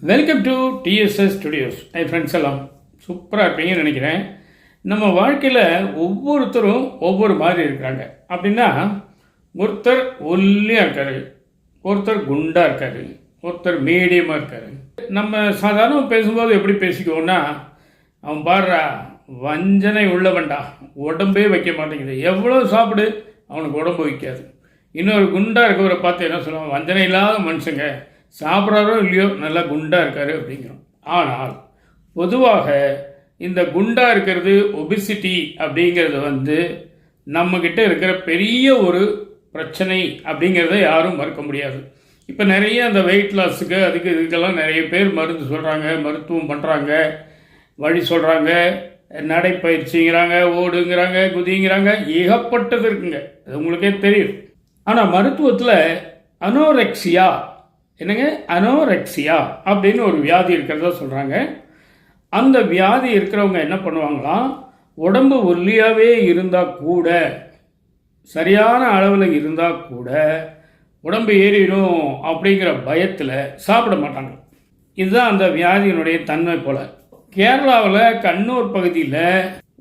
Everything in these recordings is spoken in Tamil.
Welcome to TDS studios. Friends எல்லாம் சூப்பராக இருப்பீங்கன்னு நினைக்கிறேன். நம்ம வாழ்க்கையில் ஒவ்வொருத்தரும் ஒவ்வொரு மாதிரி இருக்கிறாங்க. அப்படின்னா ஒருத்தர் ஒல்லியாக இருக்கார், ஒருத்தர் குண்டாக இருக்கார், ஒருத்தர் மீடியமாக இருக்கார். நம்ம சாதாரணமாக பேசும்போது எப்படி பேசிக்குவோன்னா, அவன் பாடுறா வஞ்சனை உள்ளவன்டா, உடம்பே வைக்க மாட்டேங்குது, எவ்வளோ சாப்பிடு அவனுக்கு உடம்பு வைக்காது. இன்னொரு குண்டாக இருக்கவரை பார்த்து என்ன சொல்லுவான், வஞ்சனை இல்லாத மனுஷங்க, சாப்பிட்றாரோ இல்லையோ நல்லா குண்டாக இருக்காரு அப்படிங்கிறோம். ஆனால் பொதுவாக இந்த குண்டாக இருக்கிறது, ஒபிசிட்டி அப்படிங்கிறது நம்மக்கிட்ட இருக்கிற பெரிய ஒரு பிரச்சனை அப்படிங்கிறத யாரும் மறுக்க முடியாது. இப்போ நிறைய அந்த வெயிட் லாஸுக்கு இதுக்கெல்லாம் நிறைய பேர் மருந்து சொல்கிறாங்க, மருத்துவம் பண்ணுறாங்க, வழி சொல்கிறாங்க, நடைப்பயிற்சிங்கிறாங்க, ஓடுங்கிறாங்க, குதிங்கிறாங்க, ஏகப்பட்டது இருக்குங்க. அது உங்களுக்கே தெரியும். ஆனால் மருத்துவத்தில் அனோரெக்சியா, என்னங்க அனோரெக்சியா அப்படின்னு ஒரு வியாதி இருக்கிறதா சொல்கிறாங்க. அந்த வியாதி இருக்கிறவங்க என்ன பண்ணுவாங்களாம், உடம்பு ஒல்லியாகவே இருந்தால் கூட, சரியான அளவில் இருந்தால் கூட உடம்பு ஏறிடும் அப்படிங்கிற பயத்தில் சாப்பிட மாட்டாங்க. இதுதான் அந்த வியாதியினுடைய தன்மை போல். கேரளாவில் கண்ணூர் பகுதியில்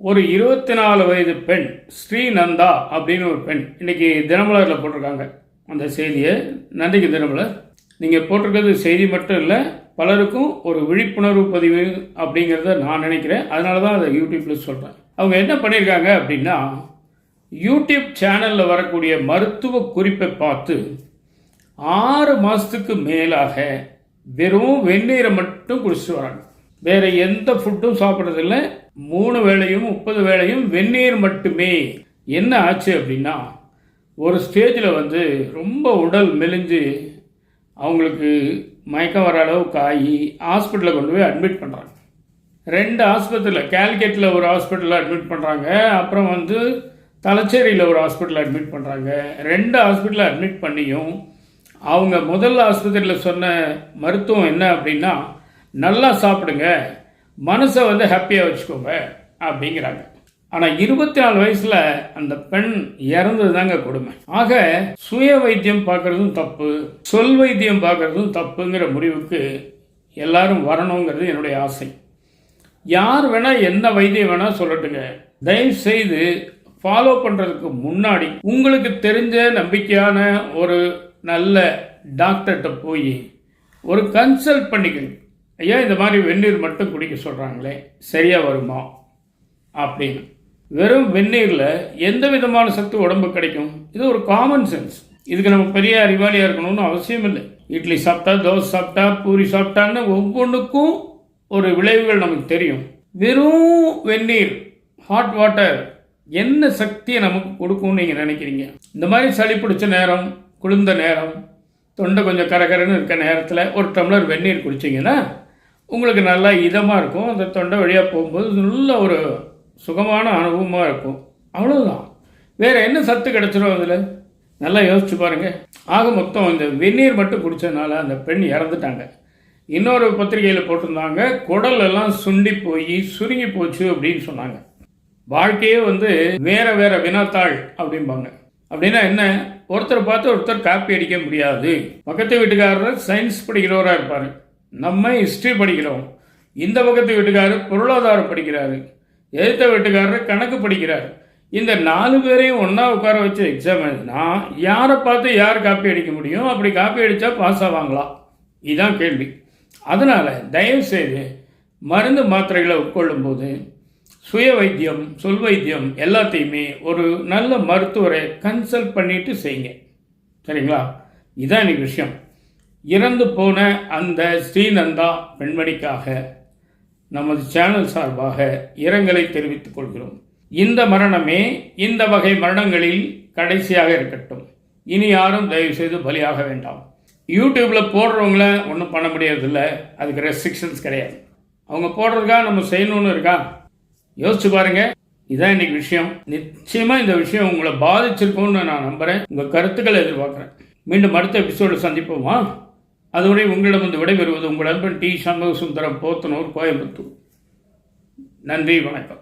ஒரு 24 வயது பெண் ஸ்ரீநந்தா அப்படின்னு ஒரு பெண், இன்றைக்கி தினமலரில் போட்டிருக்காங்க அந்த செய்தியை. நன்றிக்கு தினமலர். நீங்கள் போட்டிருக்கிறது செய்தி மட்டும் இல்லை, பலருக்கும் ஒரு விழிப்புணர்வு பதிவு அப்படிங்கிறத நான் நினைக்கிறேன். அதனால தான் அதை யூடியூப்பில் சொல்கிறேன். அவங்க என்ன பண்ணியிருக்காங்க அப்படின்னா, யூடியூப் சேனலில் வரக்கூடிய மருத்துவ குறிப்பை பார்த்து 6 மாதத்துக்கு மேலாக வெறும் வெந்நீரை மட்டும் குடிச்சிட்டு வராங்க. வேறு எந்த ஃபுட்டும் சாப்பிட்றதில்ல, 3 வேளையும் 30 வேளையும் வெந்நீர் மட்டுமே. என்ன ஆச்சு அப்படின்னா, ஒரு ஸ்டேஜில் ரொம்ப உடல் மெலிஞ்சு அவங்களுக்கு மயக்கம் வர அளவுக்கு ஆகி ஹாஸ்பிட்டலில் கொண்டு போய் அட்மிட் பண்ணுறாங்க. 2 ஆஸ்பத்திரியில், கேல்கேட்டில் ஒரு ஹாஸ்பிட்டலில் அட்மிட் பண்ணுறாங்க, அப்புறம் தலச்சேரியில் ஒரு ஹாஸ்பிட்டலில் அட்மிட் பண்ணுறாங்க. 2 ஹாஸ்பிட்டலில் அட்மிட் பண்ணியும் அவங்க முதல் ஆஸ்பத்திரியில் சொன்ன மருத்துவம் என்ன அப்படின்னா, நல்லா சாப்பிடுங்க, மனசை ஹாப்பியாக வச்சுக்கோங்க அப்படிங்கிறாங்க. ஆனால் 24 வயசில் அந்த பெண் இறந்தது தாங்க கொடுமை. ஆக சுய வைத்தியம் பார்க்குறதும் தப்பு, சொல் வைத்தியம் பார்க்குறதும் தப்புங்கிற முடிவுக்கு எல்லாரும் வரணுங்கிறது என்னுடைய ஆசை. யார் வேணால் என்ன வைத்தியம் வேணால் சொல்லட்டுங்க, தயவு செய்து ஃபாலோ பண்ணுறதுக்கு முன்னாடி உங்களுக்கு தெரிஞ்ச நம்பிக்கையான ஒரு நல்ல டாக்டர்கிட்ட போய் ஒரு கன்சல்ட் பண்ணிக்கணும். ஐயா, இந்த மாதிரி வெந்நீர் மட்டும் குடிக்க சொல்கிறாங்களே, சரியாக வருமா அப்படின்னு. வெறும் வெந்நீரில் எந்த விதமான சத்து உடம்பு கிடைக்கும்? இது ஒரு காமன் சென்ஸ். இதுக்கு நம்ம பெரிய அறிவாளியாக இருக்கணும்னு அவசியம் இல்லை. இட்லி சாப்பிட்டா, தோசை சாப்பிட்டா, பூரி சாப்பிட்டான்னு ஒவ்வொன்றுக்கும் ஒரு விளைவுகள் நமக்கு தெரியும். வெறும் வெந்நீர், ஹாட் வாட்டர் என்ன சக்தியை நமக்கு கொடுக்கும்னு நீங்கள் நினைக்கிறீங்க? இந்த மாதிரி சளி பிடிச்ச நேரம், குளிர்ந்த நேரம், தொண்டை கொஞ்சம் கரகரன்னு இருக்க நேரத்தில் ஒரு டம்ளர் வெந்நீர் குடிச்சிங்கன்னா உங்களுக்கு நல்லா இதமாக இருக்கும். அந்த தொண்டை வழியாக போகும்போது நல்ல ஒரு சுகமான அனுபவமாக இருக்கும். அவ்வளோதான். வேறு என்ன சத்து கிடச்சிரும் அதில்? நல்லா யோசிச்சு பாருங்கள். ஆக மொத்தம் இந்த வெந்நீர் மட்டும் குடித்ததுனால அந்த பெண் இறந்துட்டாங்க. இன்னொரு பத்திரிகையில் போட்டிருந்தாங்க, குடல் எல்லாம் சுண்டி போய் சுருங்கி போச்சு அப்படின்னு சொன்னாங்க. வாழ்க்கையே வேறு வேறு வினாத்தாள் அப்படிம்பாங்க. அப்படின்னா என்ன? ஒருத்தரை பார்த்து ஒருத்தர் காப்பி அடிக்க முடியாது. பக்கத்து வீட்டுக்காரர் சயின்ஸ் படிக்கிறவராக இருப்பார், நம்ம ஹிஸ்ட்ரி படிக்கிறோம். இந்த பக்கத்து வீட்டுக்காரர் பொருளாதாரம் படிக்கிறாரு, எதிர்த்த வீட்டுக்காரர் கணக்கு படிக்கிறார். இந்த 4 பேரையும் ஒன்றா உட்கார வச்சு எக்ஸாம் எழுதுனா யாரை பார்த்து யார் காப்பி அடிக்க முடியும்? அப்படி காப்பி அடித்தா பாஸ் ஆவாங்களா? இதுதான் கேள்வி. அதனால் தயவுசெய்து மருந்து மாத்திரைகளை உட்கொள்ளும் போது சுய வைத்தியம், சொல் வைத்தியம் எல்லாத்தையுமே ஒரு நல்ல மருத்துவரை கன்சல்ட் பண்ணிட்டு செய்யுங்க. சரிங்களா? இதுதான் இன்னைக்கு விஷயம். இறந்து போன அந்த ஸ்ரீநந்தா பெண்மணிக்காக நமது சேனல் சார்பாக இரங்கலை தெரிவித்துக் கொள்கிறோம். இந்த மரணமே இந்த வகை மரணங்களில் கடைசியாக இருக்கட்டும். இனி யாரும் தயவு செய்து பலியாக வேண்டாம். யூடியூப்பில் போடுறவங்கள ஒன்றும் பண்ண முடியறதில்ல, அதுக்கு ரெஸ்ட்ரிக்ஷன்ஸ் கிடையாது. அவங்க போடுறதுக்கா நம்ம செய்யணும்னு இருக்கா? யோசிச்சு பாருங்க. இதுதான் இன்னைக்கு விஷயம். நிச்சயமாக இந்த விஷயம் உங்களை பாதிச்சிருக்கும்னு நான் நம்புகிறேன். உங்கள் கருத்துக்களை எதிர்பார்க்குறேன். மீண்டும் அடுத்த எபிசோடு சந்திப்போமா? அதுவரை உங்களிடம் விடைபெறுவது உங்கள் அன்பன் டி. சண்முக சுந்தரம், போத்தனூர், கோயம்புத்தூர். நன்றி, வணக்கம்.